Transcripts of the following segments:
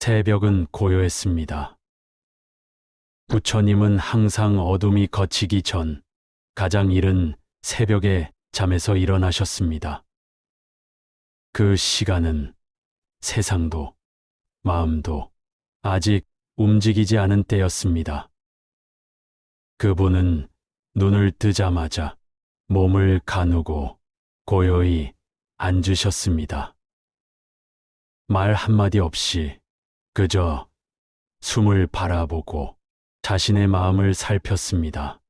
새벽은 고요했습니다. 부처님은 항상 어둠이 걷히기 전 가장 이른 새벽에 잠에서 일어나셨습니다. 그 시간은 세상도 마음도 아직 움직이지 않은 때였습니다. 그분은 눈을 뜨자마자 몸을 가누고 고요히 앉으셨습니다. 말 한마디 없이 그저 숨을 바라보고 자신의 마음을 살폈습니다.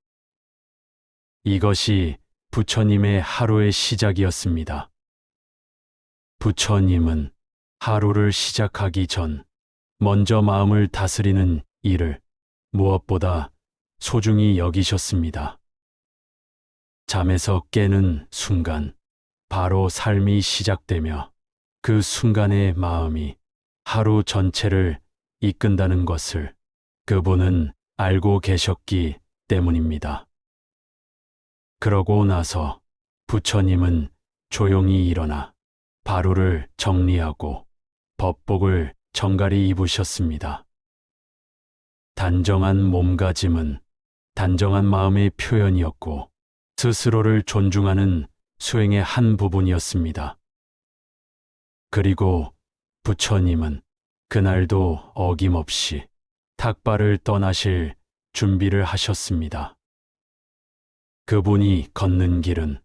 이것이 부처님의 하루의 시작이었습니다. 부처님은 하루를 시작하기 전 먼저 마음을 다스리는 일을 무엇보다 소중히 여기셨습니다. 잠에서 깨는 순간 바로 삶이 시작되며 그 순간의 마음이 하루 전체를 이끈다는 것을 그분은 알고 계셨기 때문입니다. 그러고 나서 부처님은 조용히 일어나 바루를 정리하고 법복을 정갈히 입으셨습니다. 단정한 몸가짐은 단정한 마음의 표현이었고 스스로를 존중하는 수행의 한 부분이었습니다. 그리고 부처님은 그날도 어김없이 탁바를 떠나실 준비를 하셨습니다. 그분이 걷는 길은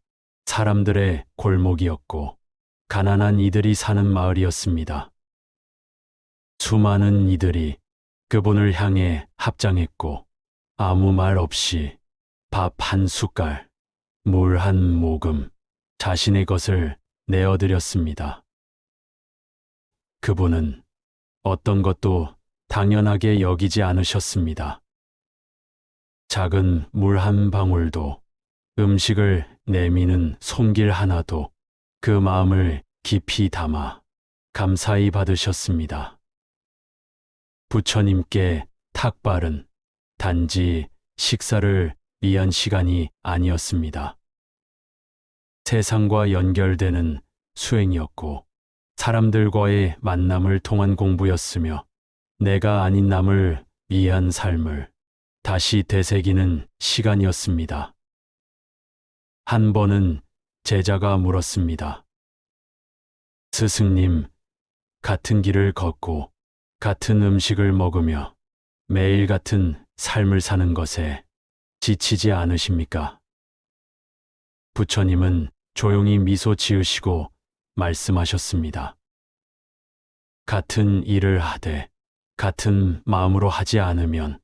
사람들의 골목이었고 가난한 이들이 사는 마을이었습니다. 수많은 이들이 그분을 향해 합장했고 아무 말 없이 밥 한 숟갈, 물 한 모금, 자신의 것을 내어드렸습니다. 그분은 어떤 것도 당연하게 여기지 않으셨습니다. 작은 물 한 방울도 음식을 내미는 손길 하나도 그 마음을 깊이 담아 감사히 받으셨습니다. 부처님께 탁발은 단지 식사를 위한 시간이 아니었습니다. 세상과 연결되는 수행이었고 사람들과의 만남을 통한 공부였으며 내가 아닌 남을 위한 삶을 다시 되새기는 시간이었습니다. 한 번은 제자가 물었습니다. 스승님, 같은 길을 걷고 같은 음식을 먹으며 매일 같은 삶을 사는 것에 지치지 않으십니까? 부처님은 조용히 미소 지으시고 말씀하셨습니다. 같은 일을 하되 같은 마음으로 하지 않으면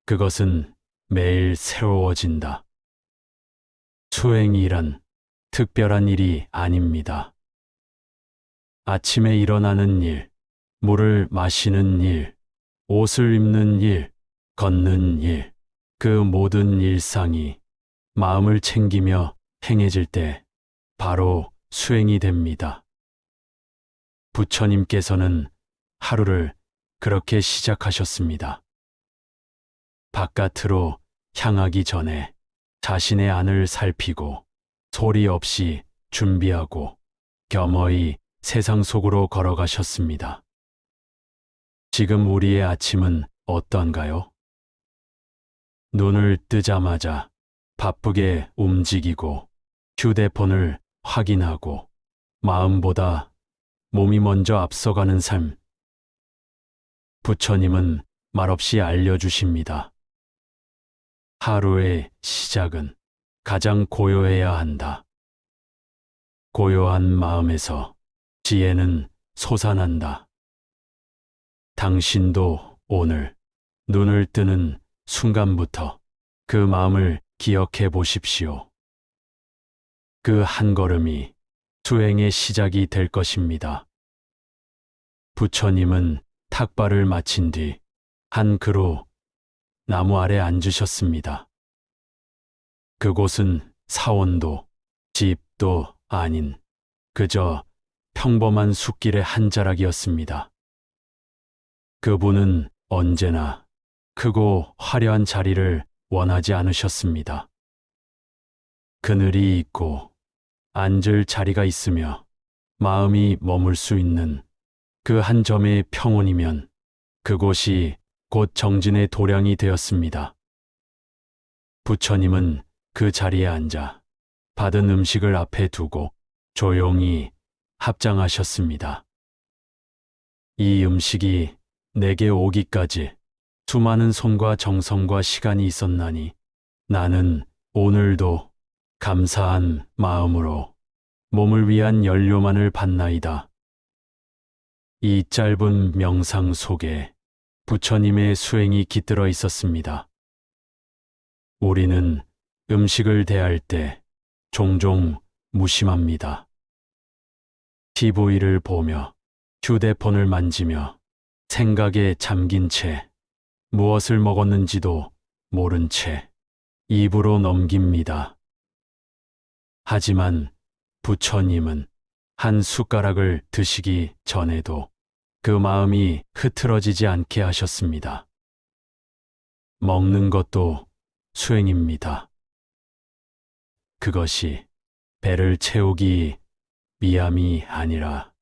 그것은 매일 새로워진다. 수행이란 특별한 일이 아닙니다. 아침에 일어나는 일, 물을 마시는 일, 옷을 입는 일, 걷는 일, 그 모든 일상이 마음을 챙기며 행해질 때 바로 수행이 됩니다. 부처님께서는 하루를 그렇게 시작하셨습니다. 바깥으로 향하기 전에 자신의 안을 살피고 소리 없이 준비하고 겸허히 세상 속으로 걸어가셨습니다. 지금 우리의 아침은 어떤가요? 눈을 뜨자마자 바쁘게 움직이고 휴대폰을 확인하고 마음보다 몸이 먼저 앞서가는 삶. 부처님은 말없이 알려주십니다. 하루의 시작은 가장 고요해야 한다. 고요한 마음에서 지혜는 솟아난다. 당신도 오늘 눈을 뜨는 순간부터 그 마음을 기억해 보십시오. 그 한 걸음이 수행의 시작이 될 것입니다. 부처님은 탁발을 마친 뒤 한 그루 나무 아래 앉으셨습니다. 그곳은 사원도 집도 아닌 그저 평범한 숲길의 한 자락이었습니다. 그분은 언제나 크고 화려한 자리를 원하지 않으셨습니다. 그늘이 있고 앉을 자리가 있으며 마음이 머물 수 있는 그 한 점의 평온이면 그곳이 곧 정진의 도량이 되었습니다. 부처님은 그 자리에 앉아 받은 음식을 앞에 두고 조용히 합장하셨습니다. 이 음식이 내게 오기까지 수많은 손과 정성과 시간이 있었나니 나는 오늘도 감사한 마음으로 몸을 위한 연료만을 받나이다. 이 짧은 명상 속에 부처님의 수행이 깃들어 있었습니다. 우리는 음식을 대할 때 종종 무심합니다. TV를 보며 휴대폰을 만지며 생각에 잠긴 채 무엇을 먹었는지도 모른 채 입으로 넘깁니다. 하지만 부처님은 한 숟가락을 드시기 전에도 그 마음이 흐트러지지 않게 하셨습니다. 먹는 것도 수행입니다. 그것이 배를 채우기 위함이 아니라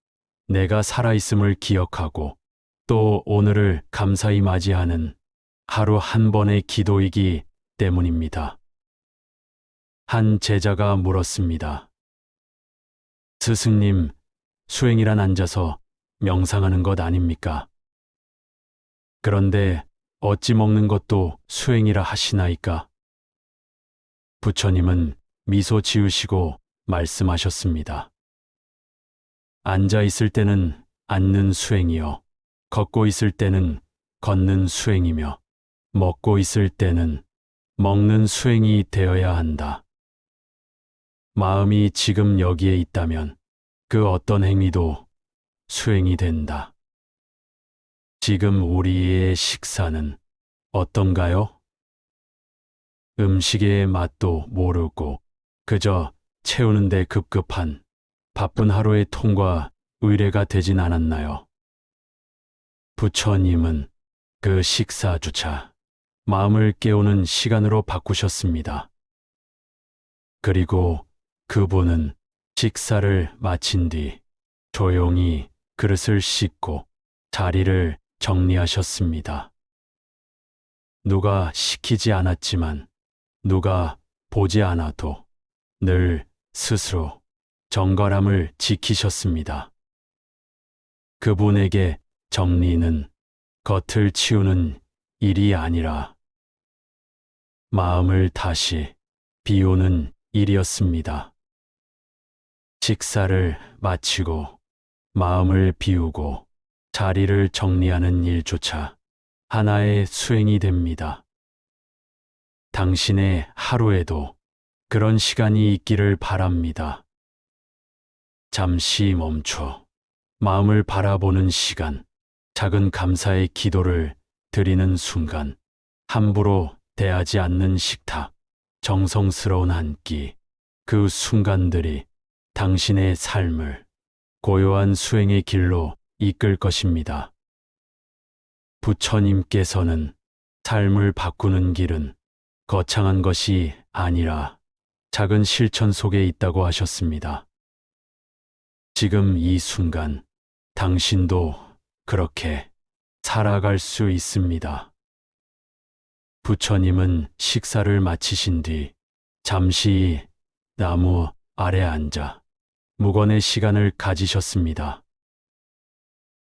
내가 살아있음을 기억하고 또 오늘을 감사히 맞이하는 하루 한 번의 기도이기 때문입니다. 한 제자가 물었습니다. 스승님, 수행이란 앉아서 명상하는 것 아닙니까? 그런데 어찌 먹는 것도 수행이라 하시나이까? 부처님은 미소 지으시고 말씀하셨습니다. 앉아 있을 때는 앉는 수행이요. 걷고 있을 때는 걷는 수행이며 먹고 있을 때는 먹는 수행이 되어야 한다. 마음이 지금 여기에 있다면 그 어떤 행위도 수행이 된다. 지금 우리의 식사는 어떤가요? 음식의 맛도 모르고 그저 채우는데 급급한 바쁜 하루의 통과 의례가 되진 않았나요? 부처님은 그 식사조차 마음을 깨우는 시간으로 바꾸셨습니다. 그리고 그분은 식사를 마친 뒤 조용히 그릇을 씻고 자리를 정리하셨습니다. 누가 시키지 않았지만 누가 보지 않아도 늘 스스로 정갈함을 지키셨습니다. 그분에게 정리는 겉을 치우는 일이 아니라 마음을 다시 비우는 일이었습니다. 식사를 마치고 마음을 비우고 자리를 정리하는 일조차 하나의 수행이 됩니다. 당신의 하루에도 그런 시간이 있기를 바랍니다. 잠시 멈춰 마음을 바라보는 시간, 작은 감사의 기도를 드리는 순간, 함부로 대하지 않는 식탁, 정성스러운 한 끼, 그 순간들이 당신의 삶을 고요한 수행의 길로 이끌 것입니다. 부처님께서는 삶을 바꾸는 길은 거창한 것이 아니라 작은 실천 속에 있다고 하셨습니다. 지금 이 순간 당신도 그렇게 살아갈 수 있습니다. 부처님은 식사를 마치신 뒤 잠시 나무 아래 앉아 무건의 시간을 가지셨습니다.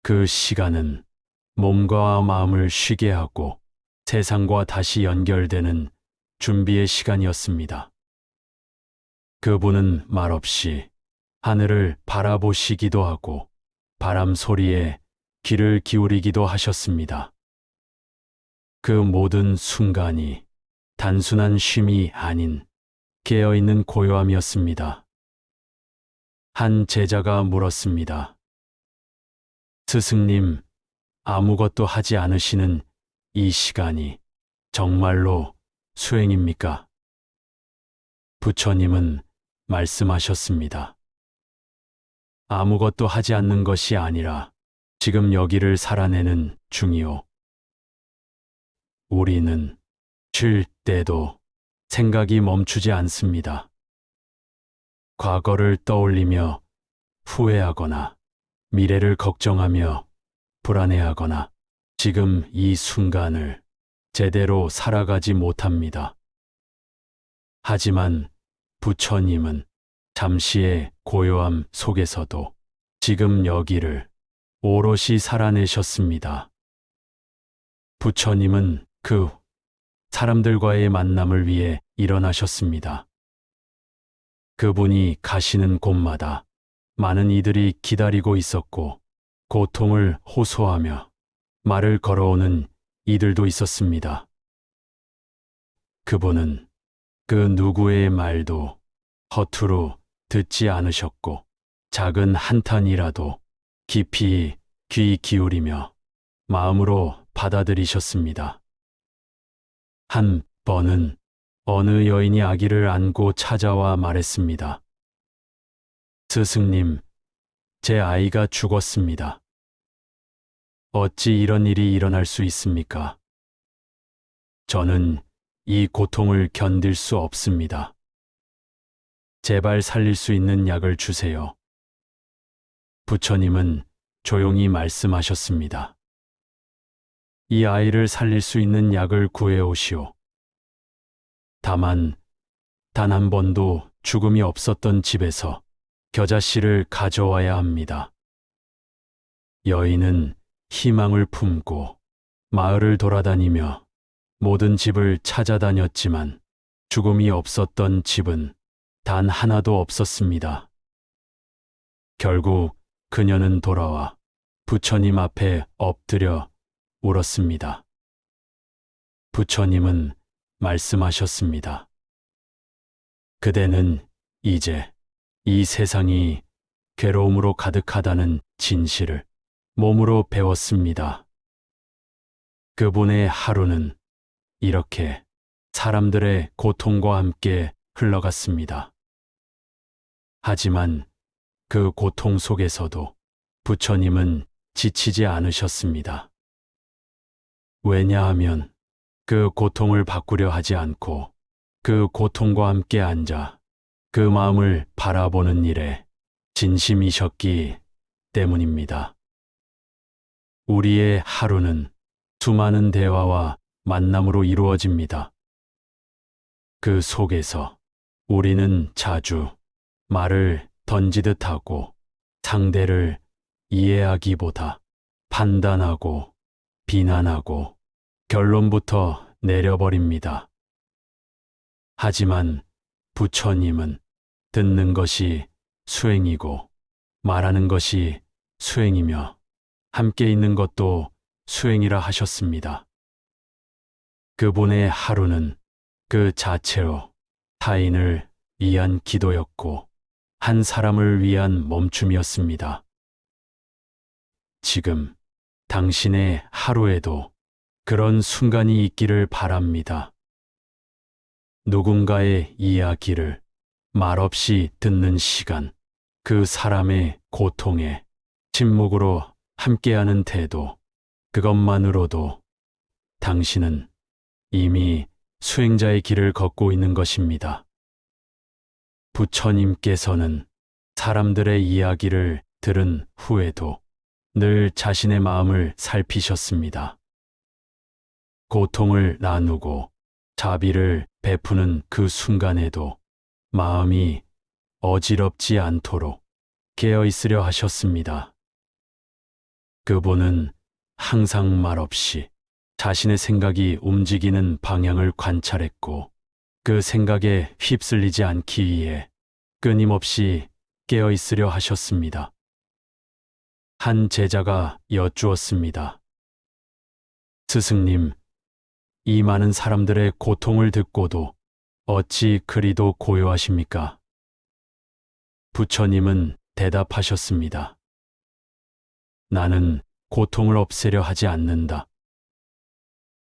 그 시간은 몸과 마음을 쉬게 하고 세상과 다시 연결되는 준비의 시간이었습니다. 그분은 말없이 하늘을 바라보시기도 하고 바람 소리에 귀를 기울이기도 하셨습니다. 그 모든 순간이 단순한 쉼이 아닌 깨어있는 고요함이었습니다. 한 제자가 물었습니다. 스승님, 아무것도 하지 않으시는 이 시간이 정말로 수행입니까? 부처님은 말씀하셨습니다. 아무것도 하지 않는 것이 아니라 지금 여기를 살아내는 중이요. 우리는 쉴 때도 생각이 멈추지 않습니다. 과거를 떠올리며 후회하거나 미래를 걱정하며 불안해하거나 지금 이 순간을 제대로 살아가지 못합니다. 하지만 부처님은 잠시의 고요함 속에서도 지금 여기를 오롯이 살아내셨습니다. 부처님은 그 사람들과의 만남을 위해 일어나셨습니다. 그분이 가시는 곳마다 많은 이들이 기다리고 있었고 고통을 호소하며 말을 걸어오는 이들도 있었습니다. 그분은 그 누구의 말도 허투루 듣지 않으셨고 작은 한탄이라도 깊이 귀 기울이며 마음으로 받아들이셨습니다. 한 번은 어느 여인이 아기를 안고 찾아와 말했습니다. 스승님, 제 아이가 죽었습니다. 어찌 이런 일이 일어날 수 있습니까? 저는 이 고통을 견딜 수 없습니다. 제발 살릴 수 있는 약을 주세요. 부처님은 조용히 말씀하셨습니다. 이 아이를 살릴 수 있는 약을 구해 오시오. 다만 단 한 번도 죽음이 없었던 집에서 겨자씨를 가져와야 합니다. 여인은 희망을 품고 마을을 돌아다니며 모든 집을 찾아다녔지만 죽음이 없었던 집은 단 하나도 없었습니다. 결국 그녀는 돌아와 부처님 앞에 엎드려 울었습니다. 부처님은 말씀하셨습니다. 그대는 이제 이 세상이 괴로움으로 가득하다는 진실을 몸으로 배웠습니다. 그분의 하루는 이렇게 사람들의 고통과 함께 흘러갔습니다. 하지만 그 고통 속에서도 부처님은 지치지 않으셨습니다. 왜냐하면 그 고통을 바꾸려 하지 않고 그 고통과 함께 앉아 그 마음을 바라보는 일에 진심이셨기 때문입니다. 우리의 하루는 수많은 대화와 만남으로 이루어집니다. 그 속에서 우리는 자주 말을 던지듯 하고 상대를 이해하기보다 판단하고 비난하고 결론부터 내려버립니다. 하지만 부처님은 듣는 것이 수행이고 말하는 것이 수행이며 함께 있는 것도 수행이라 하셨습니다. 그분의 하루는 그 자체로 타인을 위한 기도였고 한 사람을 위한 멈춤이었습니다. 지금 당신의 하루에도 그런 순간이 있기를 바랍니다. 누군가의 이야기를 말없이 듣는 시간, 그 사람의 고통에 침묵으로 함께하는 태도, 그것만으로도 당신은 이미 수행자의 길을 걷고 있는 것입니다. 부처님께서는 사람들의 이야기를 들은 후에도 늘 자신의 마음을 살피셨습니다. 고통을 나누고 자비를 베푸는 그 순간에도 마음이 어지럽지 않도록 깨어 있으려 하셨습니다. 그분은 항상 말없이 자신의 생각이 움직이는 방향을 관찰했고 그 생각에 휩쓸리지 않기 위해 끊임없이 깨어 있으려 하셨습니다. 한 제자가 여쭈었습니다. 스승님, 이 많은 사람들의 고통을 듣고도 어찌 그리도 고요하십니까? 부처님은 대답하셨습니다. 나는 고통을 없애려 하지 않는다.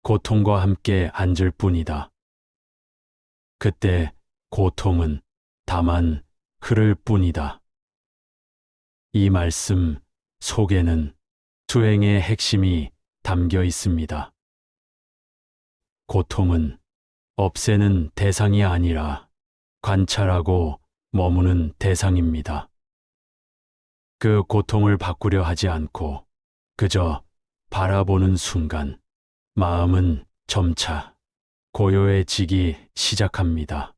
고통과 함께 앉을 뿐이다. 그때 고통은 다만 흐를 뿐이다. 이 말씀 속에는 수행의 핵심이 담겨 있습니다. 고통은 없애는 대상이 아니라 관찰하고 머무는 대상입니다. 그 고통을 바꾸려 하지 않고 그저 바라보는 순간 마음은 점차 고요해지기 시작합니다.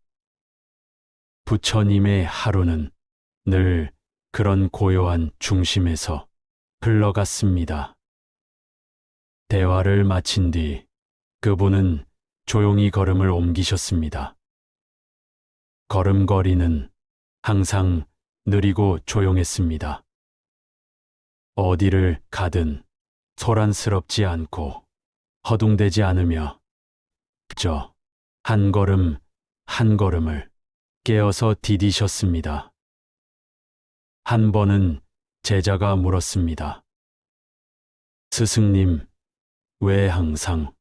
부처님의 하루는 늘 그런 고요한 중심에서 흘러갔습니다. 대화를 마친 뒤 그분은 조용히 걸음을 옮기셨습니다. 걸음걸이는 항상 느리고 조용했습니다. 어디를 가든 소란스럽지 않고 허둥대지 않으며 저 한 걸음 한 걸음을 깨어서 디디셨습니다. 한 번은 제자가 물었습니다. 스승님, 왜 항상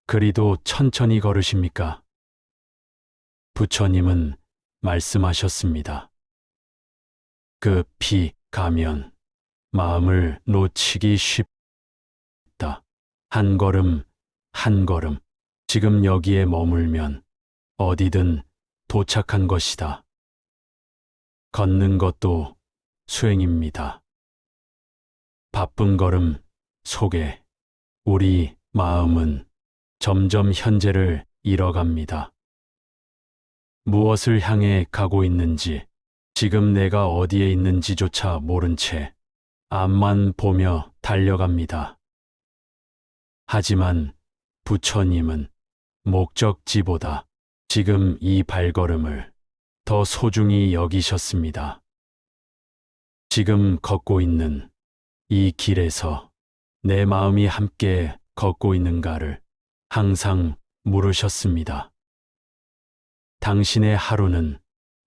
그리도 천천히 걸으십니까? 부처님은 말씀하셨습니다. 급히 가면 마음을 놓치기 쉽다. 한 걸음 한 걸음 지금 여기에 머물면 어디든 도착한 것이다. 걷는 것도 수행입니다. 바쁜 걸음 속에 우리 마음은 점점 현재를 잃어갑니다. 무엇을 향해 가고 있는지, 지금 내가 어디에 있는지조차 모른 채 앞만 보며 달려갑니다. 하지만 부처님은 목적지보다 지금 이 발걸음을 더 소중히 여기셨습니다. 지금 걷고 있는 이 길에서 내 마음이 함께 걷고 있는가를 항상 물으셨습니다. 당신의 하루는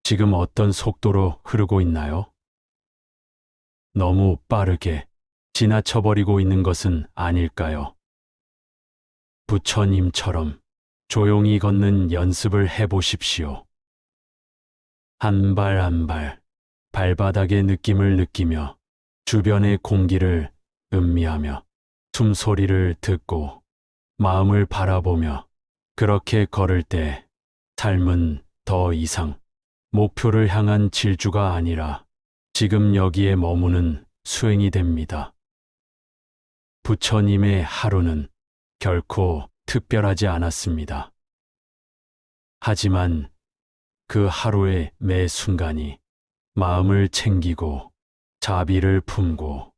지금 어떤 속도로 흐르고 있나요? 너무 빠르게 지나쳐버리고 있는 것은 아닐까요? 부처님처럼 조용히 걷는 연습을 해보십시오. 한 발 한 발 발바닥의 느낌을 느끼며 주변의 공기를 음미하며 숨소리를 듣고 마음을 바라보며 그렇게 걸을 때 삶은 더 이상 목표를 향한 질주가 아니라 지금 여기에 머무는 수행이 됩니다. 부처님의 하루는 결코 특별하지 않았습니다. 하지만 그 하루의 매 순간이 마음을 챙기고 자비를 품고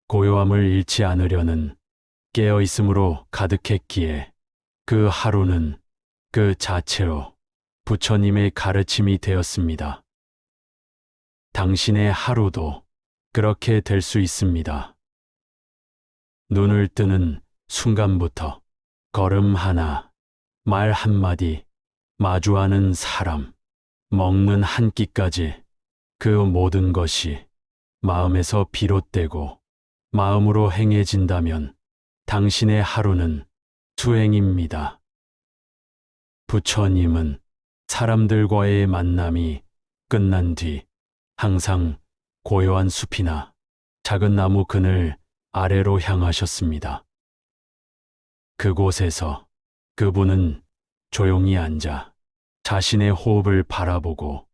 고요함을 잃지 않으려는 깨어있음으로 가득했기에 그 하루는 그 자체로 부처님의 가르침이 되었습니다. 당신의 하루도 그렇게 될 수 있습니다. 눈을 뜨는 순간부터 걸음 하나, 말 한마디, 마주하는 사람, 먹는 한 끼까지 그 모든 것이 마음에서 비롯되고 마음으로 행해진다면 당신의 하루는 수행입니다. 부처님은 사람들과의 만남이 끝난 뒤 항상 고요한 숲이나 작은 나무 그늘 아래로 향하셨습니다. 그곳에서 그분은 조용히 앉아 자신의 호흡을 바라보고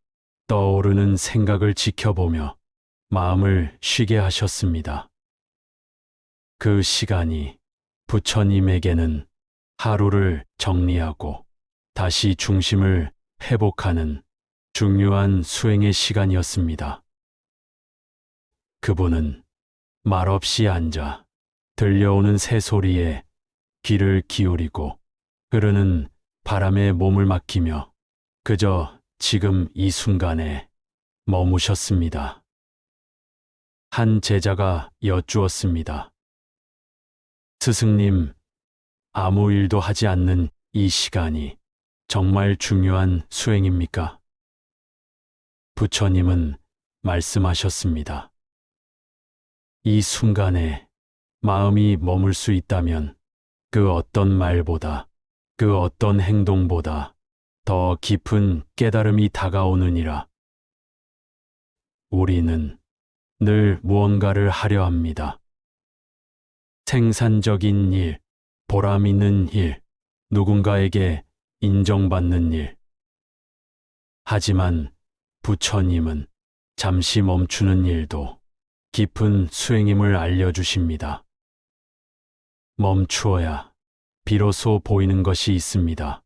떠오르는 생각을 지켜보며 마음을 쉬게 하셨습니다. 그 시간이 부처님에게는 하루를 정리하고 다시 중심을 회복하는 중요한 수행의 시간이었습니다. 그분은 말없이 앉아 들려오는 새소리에 귀를 기울이고 흐르는 바람에 몸을 맡기며 그저 지금 이 순간에 머무셨습니다. 한 제자가 여쭈었습니다. 스승님, 아무 일도 하지 않는 이 시간이 정말 중요한 수행입니까? 부처님은 말씀하셨습니다. 이 순간에 마음이 머물 수 있다면 그 어떤 말보다, 그 어떤 행동보다 더 깊은 깨달음이 다가오느니라. 우리는 늘 무언가를 하려 합니다. 생산적인 일, 보람 있는 일, 누군가에게 인정받는 일. 하지만 부처님은 잠시 멈추는 일도 깊은 수행임을 알려주십니다. 멈추어야 비로소 보이는 것이 있습니다.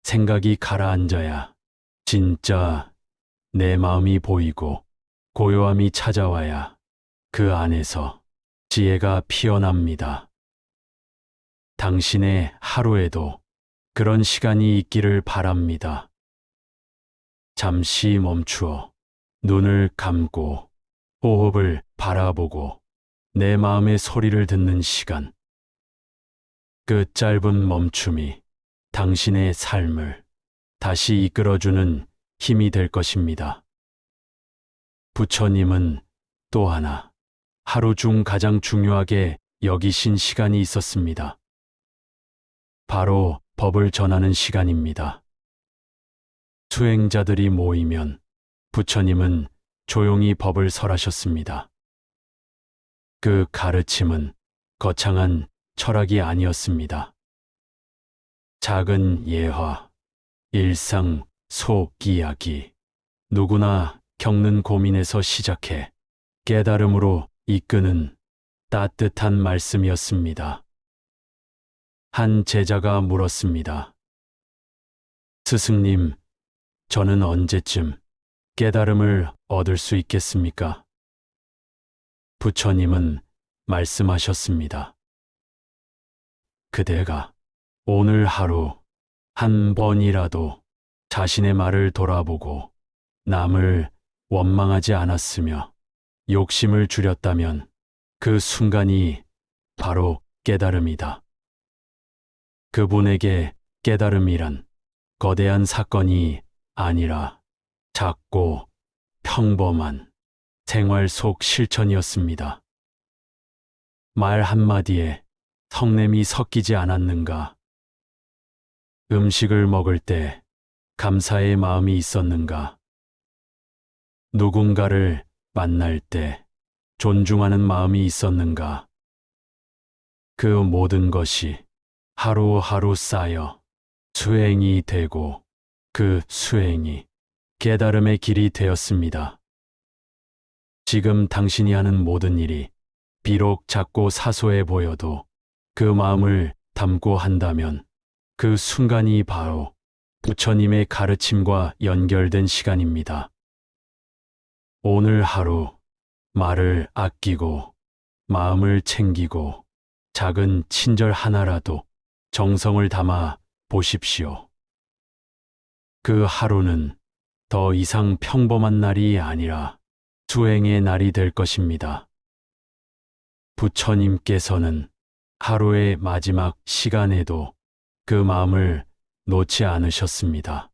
생각이 가라앉아야 진짜 내 마음이 보이고 고요함이 찾아와야 그 안에서 지혜가 피어납니다. 당신의 하루에도 그런 시간이 있기를 바랍니다. 잠시 멈추어 눈을 감고 호흡을 바라보고 내 마음의 소리를 듣는 시간. 그 짧은 멈춤이 당신의 삶을 다시 이끌어주는 힘이 될 것입니다. 부처님은 또 하나 하루 중 가장 중요하게 여기신 시간이 있었습니다. 바로 법을 전하는 시간입니다. 수행자들이 모이면 부처님은 조용히 법을 설하셨습니다. 그 가르침은 거창한 철학이 아니었습니다. 작은 예화, 일상 속 이야기, 누구나 겪는 고민에서 시작해 깨달음으로 이끄는 따뜻한 말씀이었습니다. 한 제자가 물었습니다. 스승님, 저는 언제쯤 깨달음을 얻을 수 있겠습니까? 부처님은 말씀하셨습니다. 그대가 오늘 하루 한 번이라도 자신의 말을 돌아보고 남을 원망하지 않았으며 욕심을 줄였다면 그 순간이 바로 깨달음이다. 그분에게 깨달음이란 거대한 사건이 아니라 작고 평범한 생활 속 실천이었습니다. 말 한마디에 성냄이 섞이지 않았는가? 음식을 먹을 때 감사의 마음이 있었는가? 누군가를 만날 때 존중하는 마음이 있었는가? 그 모든 것이 하루하루 쌓여 수행이 되고 그 수행이 깨달음의 길이 되었습니다. 지금 당신이 하는 모든 일이 비록 작고 사소해 보여도 그 마음을 담고 한다면 그 순간이 바로 부처님의 가르침과 연결된 시간입니다. 오늘 하루 말을 아끼고 마음을 챙기고 작은 친절 하나라도 정성을 담아 보십시오. 그 하루는 더 이상 평범한 날이 아니라 수행의 날이 될 것입니다. 부처님께서는 하루의 마지막 시간에도 그 마음을 놓지 않으셨습니다.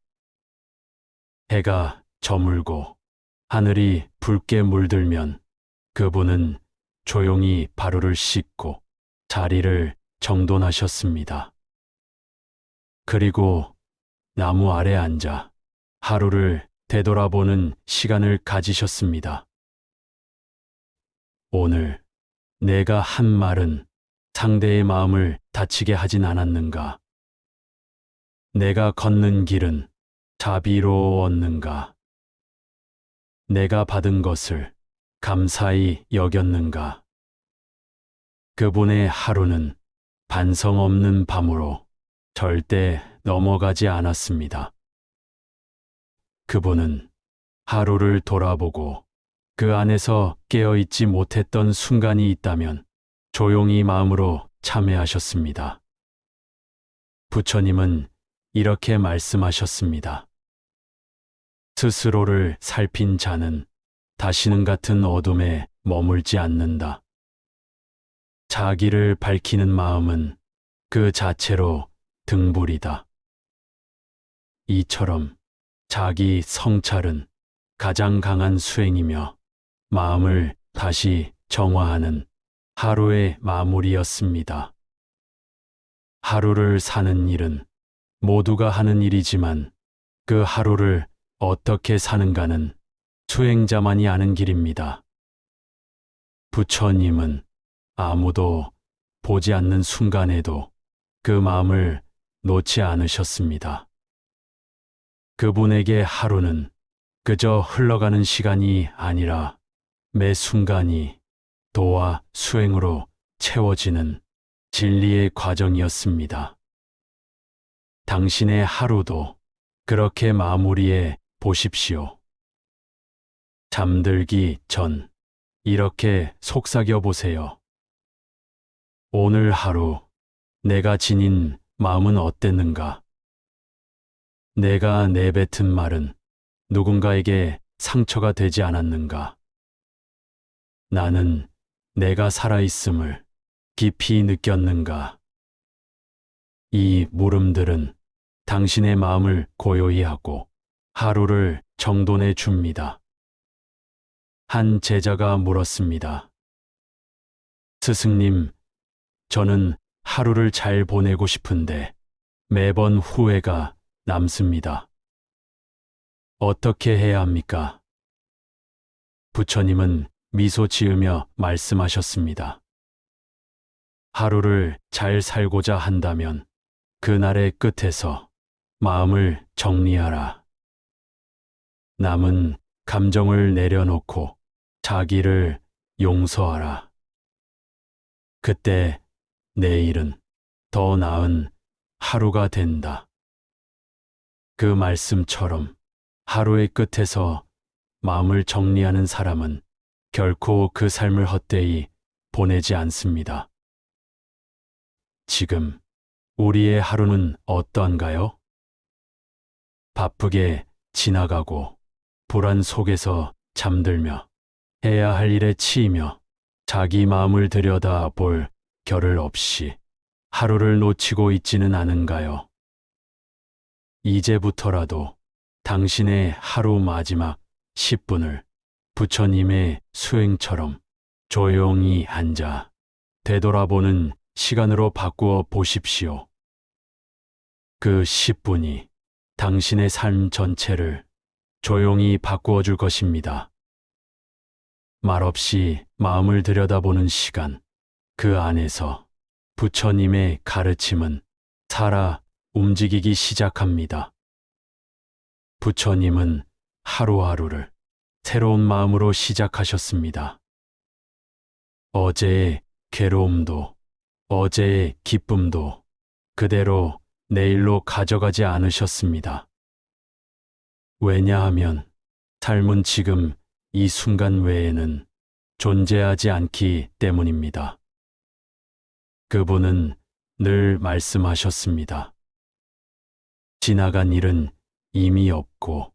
해가 저물고 하늘이 붉게 물들면 그분은 조용히 발을 씻고 자리를 정돈하셨습니다. 그리고 나무 아래 앉아 하루를 되돌아보는 시간을 가지셨습니다. 오늘 내가 한 말은 상대의 마음을 다치게 하진 않았는가? 내가 걷는 길은 자비로웠는가? 내가 받은 것을 감사히 여겼는가? 그분의 하루는 반성 없는 밤으로 절대 넘어가지 않았습니다. 그분은 하루를 돌아보고 그 안에서 깨어있지 못했던 순간이 있다면 조용히 마음으로 참회하셨습니다. 부처님은 이렇게 말씀하셨습니다. 스스로를 살핀 자는 다시는 같은 어둠에 머물지 않는다. 자기를 밝히는 마음은 그 자체로 등불이다. 이처럼 자기 성찰은 가장 강한 수행이며 마음을 다시 정화하는 하루의 마무리였습니다. 하루를 사는 일은 모두가 하는 일이지만 그 하루를 어떻게 사는가는 수행자만이 아는 길입니다. 부처님은 아무도 보지 않는 순간에도 그 마음을 놓지 않으셨습니다. 그분에게 하루는 그저 흘러가는 시간이 아니라 매 순간이 도와 수행으로 채워지는 진리의 과정이었습니다. 당신의 하루도 그렇게 마무리해 보십시오. 잠들기 전 이렇게 속삭여 보세요. 오늘 하루 내가 지닌 마음은 어땠는가? 내가 내뱉은 말은 누군가에게 상처가 되지 않았는가? 나는 내가 살아있음을 깊이 느꼈는가? 이 물음들은 당신의 마음을 고요히 하고 하루를 정돈해 줍니다. 한 제자가 물었습니다. 스승님, 저는 하루를 잘 보내고 싶은데 매번 후회가 남습니다. 어떻게 해야 합니까? 부처님은 미소 지으며 말씀하셨습니다. 하루를 잘 살고자 한다면 그날의 끝에서 마음을 정리하라. 남은 감정을 내려놓고 자기를 용서하라. 그때 내일은 더 나은 하루가 된다. 그 말씀처럼 하루의 끝에서 마음을 정리하는 사람은 결코 그 삶을 헛되이 보내지 않습니다. 지금 우리의 하루는 어떠한가요? 바쁘게 지나가고 불안 속에서 잠들며 해야 할 일에 치이며 자기 마음을 들여다볼 겨를 없이 하루를 놓치고 있지는 않은가요? 이제부터라도 당신의 하루 마지막 10분을 부처님의 수행처럼 조용히 앉아 되돌아보는 시간으로 바꾸어 보십시오. 그 10분이 당신의 삶 전체를 조용히 바꾸어 줄 것입니다. 말없이 마음을 들여다보는 시간, 그 안에서 부처님의 가르침은 살아 움직이기 시작합니다. 부처님은 하루하루를 새로운 마음으로 시작하셨습니다. 어제의 괴로움도 어제의 기쁨도 그대로 내일로 가져가지 않으셨습니다. 왜냐하면 삶은 지금 이 순간 외에는 존재하지 않기 때문입니다. 그분은 늘 말씀하셨습니다. 지나간 일은 이미 없고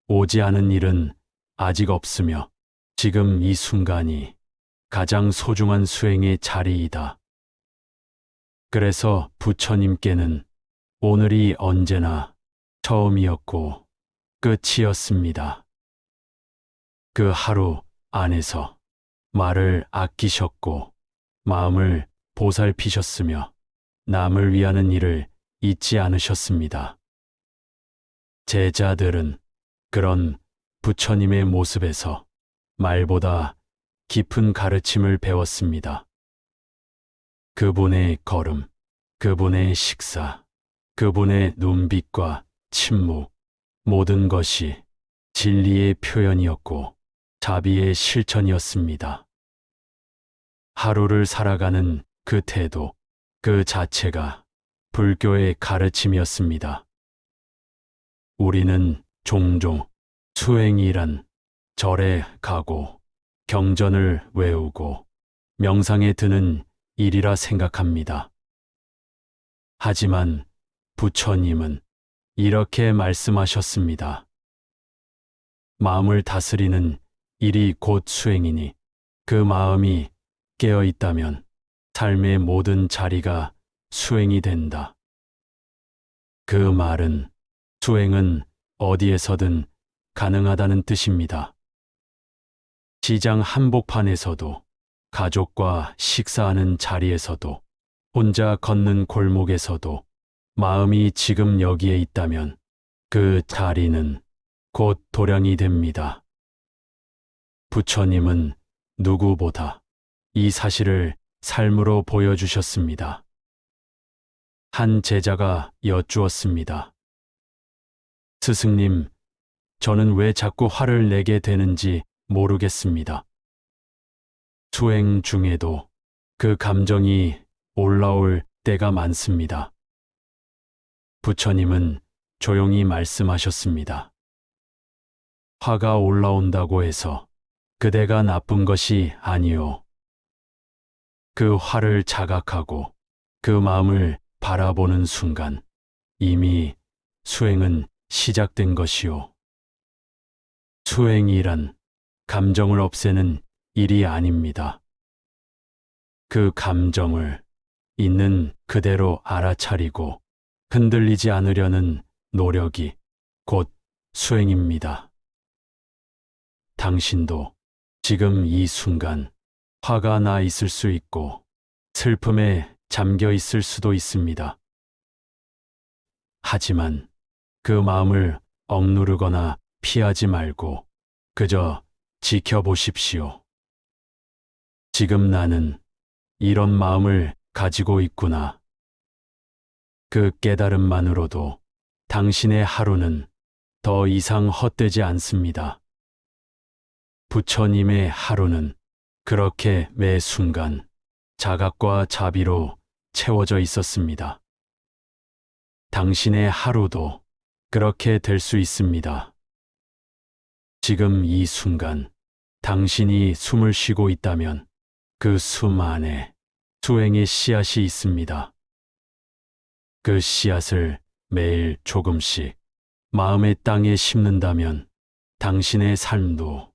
오지 않은 일은 아직 없으며 지금 이 순간이 가장 소중한 수행의 자리이다. 그래서 부처님께는 오늘이 언제나 처음이었고 끝이었습니다. 그 하루 안에서 말을 아끼셨고 마음을 보살피셨으며 남을 위하는 일을 잊지 않으셨습니다. 제자들은 그런 부처님의 모습에서 말보다 깊은 가르침을 배웠습니다. 그분의 걸음, 그분의 식사, 그분의 눈빛과 침묵, 모든 것이 진리의 표현이었고 자비의 실천이었습니다. 하루를 살아가는 그 태도, 그 자체가 불교의 가르침이었습니다. 우리는 종종 수행이란 절에 가고 경전을 외우고 명상에 드는 일이라 생각합니다. 하지만 부처님은 이렇게 말씀하셨습니다. 마음을 다스리는 일이 곧 수행이니 그 마음이 깨어 있다면 삶의 모든 자리가 수행이 된다. 그 말은 수행은 어디에서든 가능하다는 뜻입니다. 시장 한복판에서도, 가족과 식사하는 자리에서도, 혼자 걷는 골목에서도 마음이 지금 여기에 있다면 그 자리는 곧 도량이 됩니다. 부처님은 누구보다 이 사실을 삶으로 보여주셨습니다. 한 제자가 여쭈었습니다. 스승님, 저는 왜 자꾸 화를 내게 되는지 모르겠습니다. 수행 중에도 그 감정이 올라올 때가 많습니다. 부처님은 조용히 말씀하셨습니다. 화가 올라온다고 해서 그대가 나쁜 것이 아니오. 그 화를 자각하고 그 마음을 바라보는 순간 이미 수행은 시작된 것이오. 수행이란 감정을 없애는 일이 아닙니다. 그 감정을 있는 그대로 알아차리고 흔들리지 않으려는 노력이 곧 수행입니다. 당신도 지금 이 순간 화가 나 있을 수 있고 슬픔에 잠겨 있을 수도 있습니다. 하지만 그 마음을 억누르거나 피하지 말고 그저 지켜보십시오. 지금 나는 이런 마음을 가지고 있구나. 그 깨달음만으로도 당신의 하루는 더 이상 헛되지 않습니다. 부처님의 하루는 그렇게 매 순간 자각과 자비로 채워져 있었습니다. 당신의 하루도 그렇게 될 수 있습니다. 지금 이 순간 당신이 숨을 쉬고 있다면 그 숨 안에 수행의 씨앗이 있습니다. 그 씨앗을 매일 조금씩 마음의 땅에 심는다면 당신의 삶도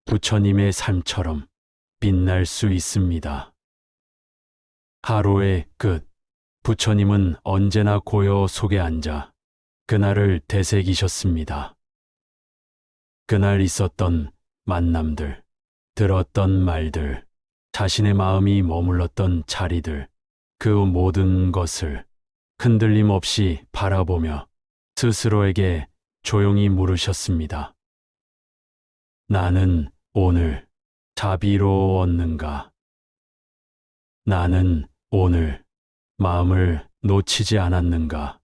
부처님의 삶처럼 빛날 수 있습니다. 하루의 끝, 부처님은 언제나 고요 속에 앉아 그날을 되새기셨습니다. 그날 있었던 만남들, 들었던 말들, 자신의 마음이 머물렀던 자리들, 그 모든 것을 흔들림 없이 바라보며 스스로에게 조용히 물으셨습니다. 나는 오늘 자비로웠는가? 나는 오늘 마음을 놓치지 않았는가?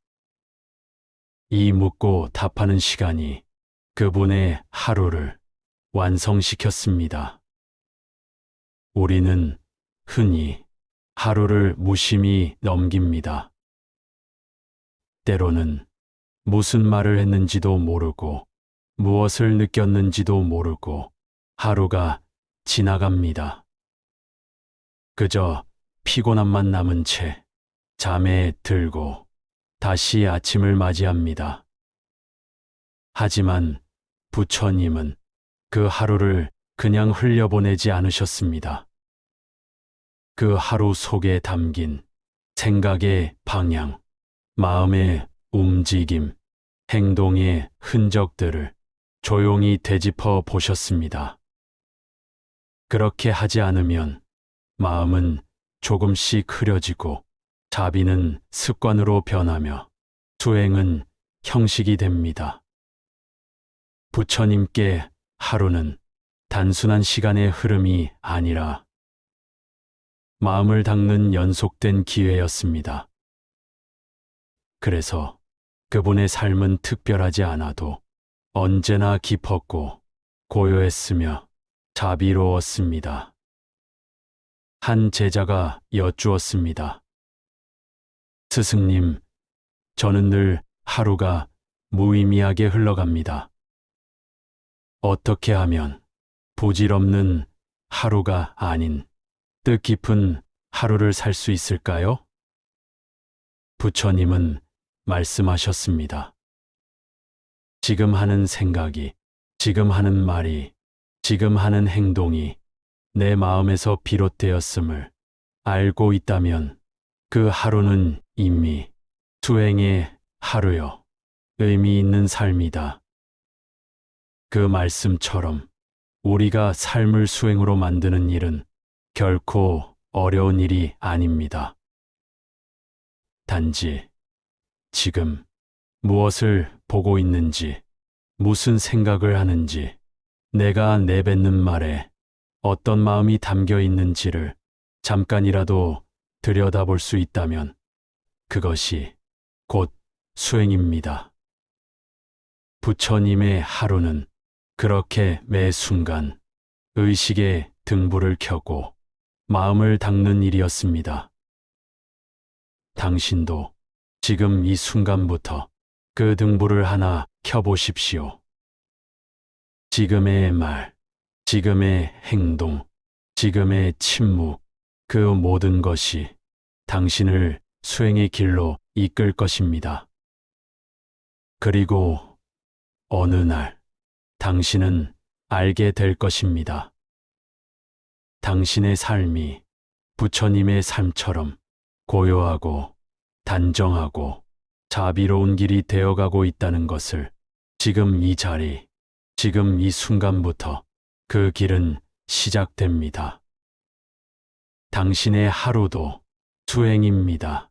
이 묻고 답하는 시간이 그분의 하루를 완성시켰습니다. 우리는 흔히 하루를 무심히 넘깁니다. 때로는 무슨 말을 했는지도 모르고 무엇을 느꼈는지도 모르고 하루가 지나갑니다. 그저 피곤함만 남은 채 잠에 들고 다시 아침을 맞이합니다. 하지만 부처님은 그 하루를 그냥 흘려보내지 않으셨습니다. 그 하루 속에 담긴 생각의 방향, 마음의 움직임, 행동의 흔적들을 조용히 되짚어 보셨습니다. 그렇게 하지 않으면 마음은 조금씩 흐려지고 자비는 습관으로 변하며 수행은 형식이 됩니다. 부처님께 하루는 단순한 시간의 흐름이 아니라 마음을 닦는 연속된 기회였습니다. 그래서 그분의 삶은 특별하지 않아도 언제나 깊었고 고요했으며 자비로웠습니다. 한 제자가 여쭈었습니다. 스승님, 저는 늘 하루가 무의미하게 흘러갑니다. 어떻게 하면 부질없는 하루가 아닌 뜻깊은 하루를 살 수 있을까요? 부처님은 말씀하셨습니다. 지금 하는 생각이, 지금 하는 말이, 지금 하는 행동이 내 마음에서 비롯되었음을 알고 있다면 그 하루는 이미 수행의 하루요, 의미 있는 삶이다. 그 말씀처럼 우리가 삶을 수행으로 만드는 일은 결코 어려운 일이 아닙니다. 단지 지금 무엇을 보고 있는지, 무슨 생각을 하는지, 내가 내뱉는 말에 어떤 마음이 담겨 있는지를 잠깐이라도 들여다볼 수 있다면 그것이 곧 수행입니다. 부처님의 하루는 그렇게 매 순간 의식의 등불을 켜고 마음을 닦는 일이었습니다. 당신도 지금 이 순간부터 그 등불을 하나 켜보십시오. 지금의 말, 지금의 행동, 지금의 침묵, 그 모든 것이 당신을 수행의 길로 이끌 것입니다. 그리고 어느 날 당신은 알게 될 것입니다. 당신의 삶이 부처님의 삶처럼 고요하고 단정하고 자비로운 길이 되어가고 있다는 것을 지금 이 자리, 지금 이 순간부터 그 길은 시작됩니다. 당신의 하루도 수행입니다.